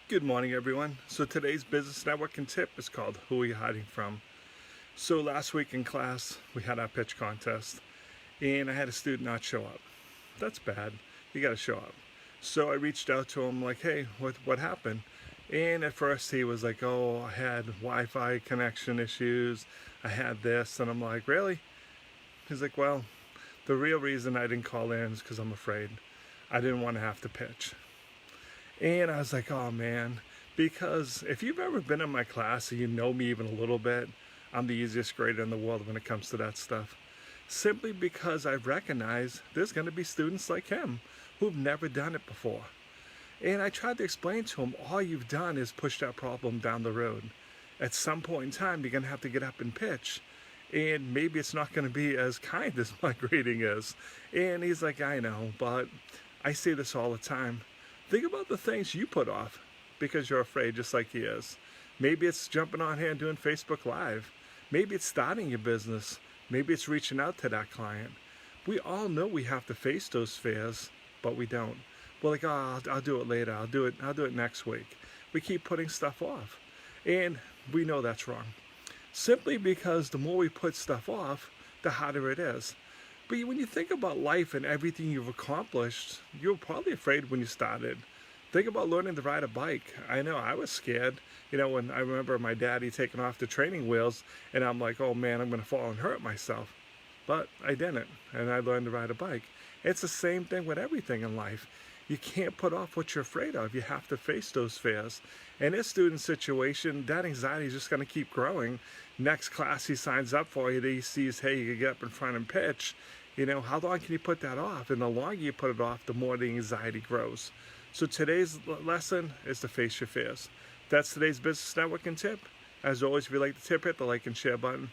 Good morning, everyone. So today's business networking tip is called Who Are You Hiding From? So last week in class, we had our pitch contest, and I had a student not show up. That's bad. You got to show up. So I reached out to him like, hey, what happened? And at first he was like, oh, I had Wi-Fi connection issues. I had this. And I'm like, really? He's like, well, the real reason I didn't call in is because I'm afraid. I didn't want to have to pitch. And I was like, oh man, because if you've ever been in my class and you know me even a little bit, I'm the easiest grader in the world when it comes to that stuff. Simply because I've recognized there's going to be students like him who've never done it before. And I tried to explain to him, all you've done is push that problem down the road. At some point in time, you're going to have to get up and pitch. And maybe it's not going to be as kind as my grading is. And he's like, I know, but I say this all the time. Think about the things you put off because you're afraid, just like he is. Maybe it's jumping on here and doing Facebook Live. Maybe it's starting your business. Maybe it's reaching out to that client. We all know we have to face those fears, but we don't. We're like, oh, I'll do it later. I'll do it next week. We keep putting stuff off, and we know that's wrong. Simply because the more we put stuff off, the harder it is. But when you think about life and everything you've accomplished, you were probably afraid when you started. Think about learning to ride a bike. I know I was scared. When I remember my daddy taking off the training wheels, and I'm like, oh man, I'm going to fall and hurt myself. But I didn't, and I learned to ride a bike. It's the same thing with everything in life. You can't put off what you're afraid of. You have to face those fears. In this student situation, that anxiety is just going to keep growing. Next class he signs up for, he sees, hey, you can get up in front and pitch. How long can you put that off? And the longer you put it off, the more the anxiety grows. So today's lesson is to face your fears. That's today's business networking tip. As always, if you like the tip, hit the like and share button.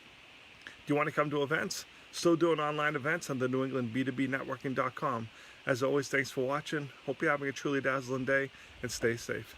Do you want to come to events? Still doing online events on the NewEnglandB2BNetworking.com. As always, thanks for watching. Hope you're having a truly dazzling day, and stay safe.